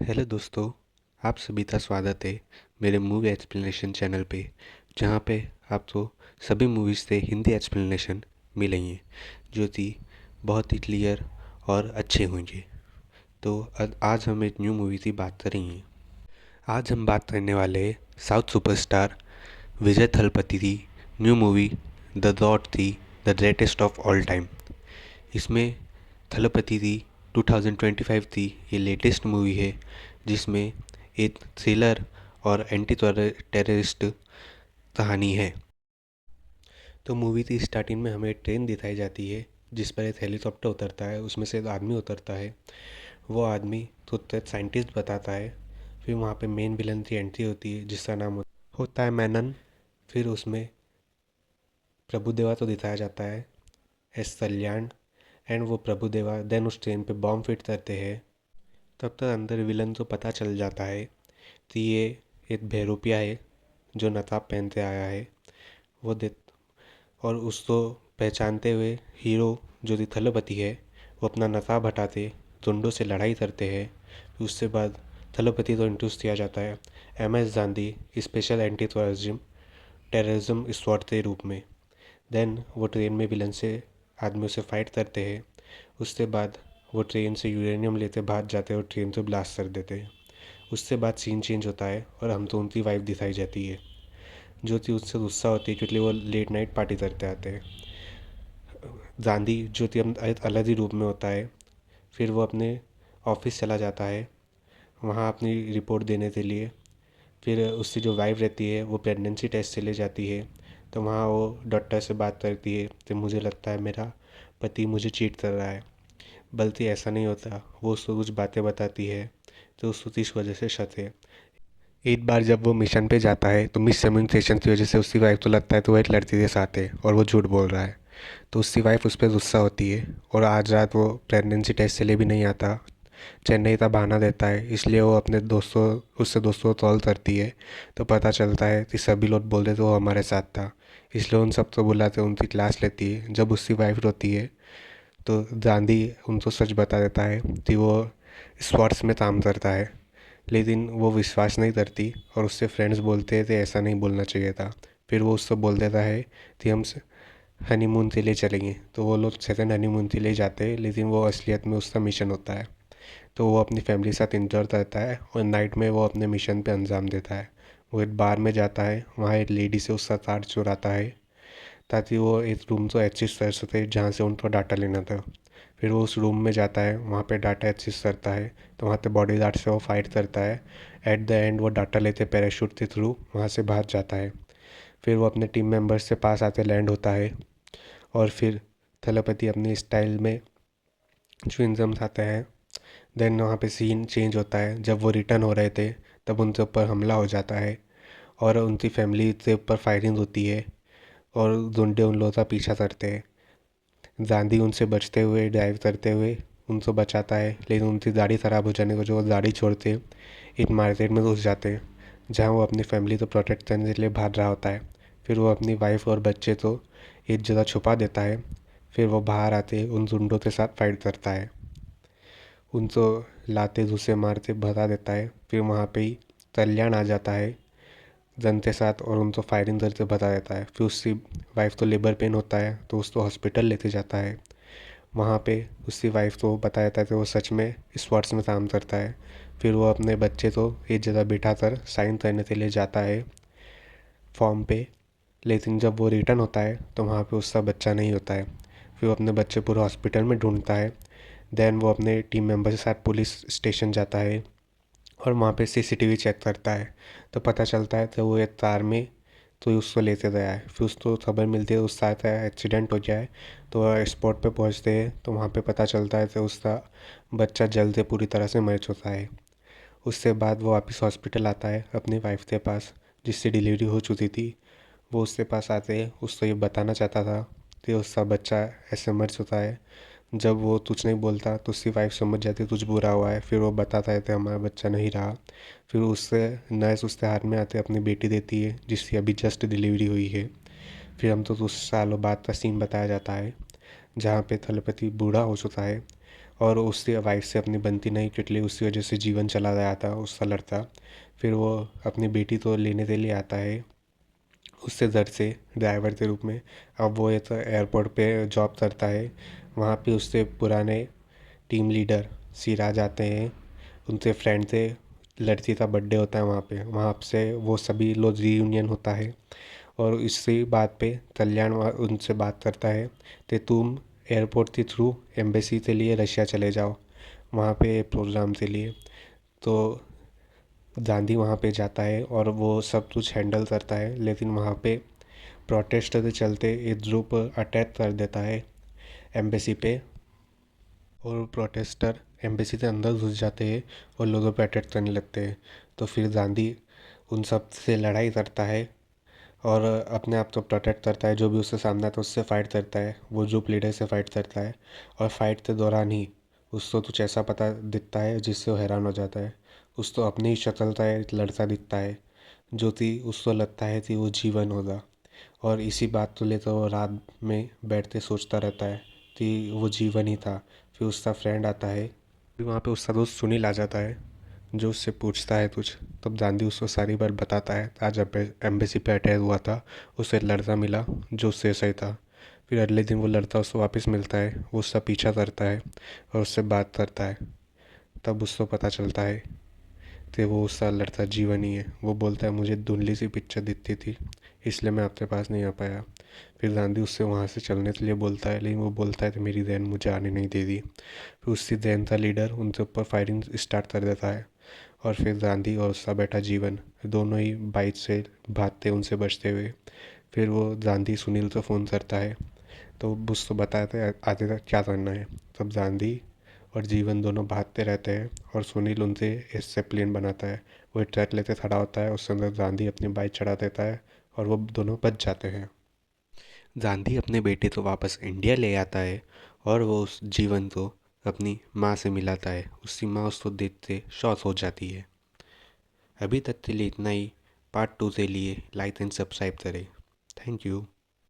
Hello दोस्तों, आप सभी का स्वागत है मेरे मूवी एक्सप्लेनेशन चैनल पे, जहाँ पे आपको सभी मूवीज़ से हिंदी एक्सप्लेनेशन मिलेंगे जो कि बहुत ही क्लियर और अच्छे होंगे। तो आज हम एक न्यू मूवी की बात करेंगे। आज हम बात करने वाले हैं साउथ सुपरस्टार विजय थलपति की न्यू मूवी द गॉड थी, the greatest of all time. इसमें थलपति की 2025 की ये लेटेस्ट मूवी है, जिसमें एक थ्रिलर और एंटी टेररिस्ट कहानी है। तो मूवी की स्टार्टिंग में हमें ट्रेन दिखाई जाती है जिस पर एक हेलीकॉप्टर उतरता है, उसमें से एक आदमी उतरता है। वो आदमी खुद एक साइंटिस्ट बताता है। फिर वहाँ पे मेन विलन की एंट्री होती है जिसका नाम होता है मैनन। फिर उसमें प्रभुदेवा तो दिखाया जाता है एस कल्याण। एंड वो प्रभुदेवा देन उस ट्रेन पे बॉम्ब फिट करते हैं। तब तक अंदर विलन को पता चल जाता है कि ये एक बहरूपिया है जो नकाब पहनते आया है। वो दे और उसको पहचानते हुए हीरो जो कि थलपति है, वो अपना नकाब हटाते गुंडों से लड़ाई करते हैं। फिर उसके बाद थलपति को इंट्रोड्यूस किया जाता है MS Gandhi special anti terrorism squad के रूप में। देन वो ट्रेन में विलन से आदमियों से फाइट करते हैं। उसके बाद वो ट्रेन से यूरेनियम लेते भाग जाते हैं और ट्रेन को ब्लास्ट कर देते हैं। उसके बाद सीन चेंज होता है और हम तो उनकी वाइफ दिखाई जाती है जो कि उससे गुस्सा होती है क्योंकि वो लेट नाइट पार्टी करते आते हैं। गांधी जो कि हम अलग ही रूप में होता है। फिर वो अपने ऑफिस चला जाता है वहाँ अपनी रिपोर्ट देने के लिए। फिर उसकी जो वाइफ रहती है वो प्रेगनेंसी टेस्ट से ले जाती है। तो वहाँ वो डॉक्टर से बात करती है तो मुझे लगता है मेरा पति मुझे चीट कर रहा है, बल्कि ऐसा नहीं होता। वो उसको कुछ बातें बताती है तो उसको इस वजह से शक है। एक बार जब वो मिशन पे जाता है तो मिस कम्युनिकेशन की वजह से उसकी वाइफ को लगता है तो वो एक लड़की के साथ है और वो झूठ बोल रहा है। तो उसकी वाइफ उस पर गुस्सा होती है और आज रात वो प्रेगनेंसी टेस्ट के लिए भी नहीं आता। चेन्नई का बहाना देता है, इसलिए वो अपने दोस्तों उससे दोस्तों को कॉल करती है। तो पता चलता है कि सभी लोग बोल रहे थे वो हमारे साथ था, इसलिए उन सबको बुलाते उनकी क्लास लेती है। जब उसकी वाइफ रोती है तो गांधी उनको सच बता देता है कि वो स्पोर्ट्स में काम करता है, लेकिन वो विश्वास नहीं करती और उससे फ्रेंड्स बोलते थे ऐसा नहीं बोलना चाहिए था। फिर वो उससे बोल देता है कि हम हनीमून के लिए चलेंगे। तो वो लोग सेकंड हनीमून के लिए जाते हैं, लेकिन वो असलियत में उसका मिशन होता है। तो वो अपनी फैमिली के साथ इंजॉय करता है और नाइट में वो अपने मिशन पे अंजाम देता है। वो एक बार में जाता है, वहाँ एक लेडी से उसका कार्ड चुराता है ताकि वो एक रूम को एक्सेस कर सके जहाँ से उनको डाटा लेना था। फिर वो उस रूम में जाता है, वहाँ पे डाटा एक्सेस करता है। तो वहाँ पे बॉडीगार्ड से वो फाइट करता है। एट द एंड वो डाटा लेते पैराशूट के थ्रू वहाँ से भाग जाता है। फिर वो अपने टीम मेंबर्स से पास आते लैंड होता है और फिर थलपति अपनी स्टाइल में च्युइंगम खाते हैं। देन वहाँ पे सीन चेंज होता है, जब वो रिटर्न हो रहे थे तब उनके ऊपर हमला हो जाता है और उनकी फैमिली के ऊपर फायरिंग होती है और गुंडे उन लोगों का पीछा करते हैं। गांधी उनसे बचते हुए ड्राइव करते हुए उनको बचाता है, लेकिन उनकी गाड़ी ख़राब हो जाने को जो वो गाड़ी छोड़ते एक मार्केट में घुस जाते हैं जहाँ वो अपनी फैमिली को प्रोटेक्ट करने के लिए भाग रहा होता है। फिर वो अपनी वाइफ और बच्चे को एक जगह छुपा देता है। फिर वो बाहर आते उन गुंडों के साथ फाइट करता है, उनको लाते घुसे मारते भगा देता है। फिर वहाँ पे ही कल्याण आ जाता है जन के साथ और उनको फायरिंग करके भगा देता है। फिर उसकी वाइफ को लेबर पेन होता है तो उसको हॉस्पिटल लेके जाता है। वहाँ पे उसकी वाइफ को बता देता है कि वो सच में स्पोर्ट्स में काम करता है। फिर वो अपने बच्चे को एक जगह बिठा कर साइन करने के लिए जाता है फॉर्म पे, लेकिन जब वो रिटर्न होता है तो वहाँ पे उसका बच्चा नहीं होता है। फिर वो अपने बच्चे पूरे हॉस्पिटल में ढूंढता है। देन वो अपने टीम मेंबर के साथ पुलिस स्टेशन जाता है और वहाँ पे CCTV चेक करता है। तो पता चलता है कि वो एक कार में तो उसको लेते गया है। फिर उसको खबर मिलती है उसका एक्सीडेंट हो गया है। तो वह स्पॉट पे पहुँचते हैं तो वहाँ पे पता चलता है कि उसका बच्चा जल्द से पूरी तरह से मर चुका है। उससे बाद वो वापस हॉस्पिटल आता है अपनी वाइफ के पास जिससे डिलीवरी हो चुकी थी। वो उसके पास आते हैं, उसको ये बताना चाहता था कि उसका बच्चा ऐसे मर चुका है। जब वो कुछ नहीं बोलता तो उसकी वाइफ समझ जाती है कुछ बुरा हुआ है। फिर वो बताता है कि हमारा बच्चा नहीं रहा। फिर उससे नर्स उसके हाथ में आते अपनी बेटी देती है जिसकी अभी जस्ट डिलीवरी हुई है। फिर हम तो उस सालों बाद का सीन बताया जाता है जहाँ पे थलपति बूढ़ा हो चुका है और उसकी वाइफ से अपनी बनती नहीं, क्योंकि उसी वजह से जीवन चला जाता उसका लड़का। फिर वो अपनी बेटी तो लेने के लिए आता है उससे घर से ड्राइवर के रूप में। अब वो एक एयरपोर्ट पे जॉब करता है। वहाँ पे उससे पुराने टीम लीडर सिराज आते हैं, उनसे फ्रेंड थे। लड़की का बर्थडे होता है वहाँ पे, वहाँ से वो सभी लोग रीयूनियन होता है। और इसी बात पे कल्याण उनसे बात करता है कि तुम एयरपोर्ट के थ्रू एम्बेसी के लिए रशिया चले जाओ, वहाँ पे प्रोग्राम के लिए। तो गांधी वहाँ पे जाता है और वो सब कुछ हैंडल करता है, लेकिन वहाँ पे प्रोटेस्ट के चलते एक ग्रुप अटैक कर देता है एम्बेसी पे। और प्रोटेस्टर एम्बेसी के अंदर घुस जाते हैं और लोगों पे अटैक करने लगते हैं। तो फिर गांधी उन सब से लड़ाई करता है और अपने आप को प्रोटेक्ट करता है। जो भी उससे सामना आता है उससे फाइट करता है, वो जो लीडर से फाइट करता है। और फाइट के दौरान ही उसको कुछ ऐसा पता दिखता है जिससे वो हैरान हो जाता है। उसको अपनी ही शक्ल का एक लड़का दिखता है जो कि उसको लगता है कि वो जीवन होगा। और इसी बात को लेकर वो रात में बैठते सोचता रहता है कि वो जीवन ही था। फिर उसका फ्रेंड आता है, फिर वहाँ पे उसका दोस्त सुनील आ जाता है जो उससे पूछता है कुछ। तब गांधी उसको सारी बात बताता है, आज एम्बेसी पे अटैक हुआ था, उसे एक लड़का मिला जो उससे सही था। फिर अगले दिन वो लड़का उसको वापस मिलता है, वो उसका पीछा करता है और उससे बात करता है। तब उसको पता चलता है कि वो उसका लड़का जीवन ही है। वो बोलता है मुझे धुंधली सी पिक्चर दिखती थी इसलिए मैं आपके पास नहीं आ पाया। फिर गांधी उससे वहाँ से चलने के लिए बोलता है, लेकिन वो बोलता है कि मेरी बहन मुझे आने नहीं दे दी। फिर उसकी बहन का लीडर उनके ऊपर फायरिंग स्टार्ट कर देता है। और फिर गांधी और उसका बेटा जीवन दोनों ही बाइक से भागते उनसे बचते हुए। फिर वो गांधी सुनील को फ़ोन करता है, तो उसको बताते हैं आगे तक क्या करना है। तब गांधी और जीवन दोनों भागते रहते हैं और सुनील उनसे इससे प्लेन बनाता है। वो एक ट्रक लेते खड़ा होता है, उसके अंदर गांधी अपनी बाइक चढ़ा देता है और वो दोनों बच जाते हैं। गांधी अपने बेटे को वापस इंडिया ले आता है और वो उस जीवन को अपनी माँ से मिलाता है। उसकी माँ उसको देखते शॉक हो जाती है। अभी तक के लिए इतना ही। पार्ट 2 के लिए लाइक एंड सब्सक्राइब करें। Thank you.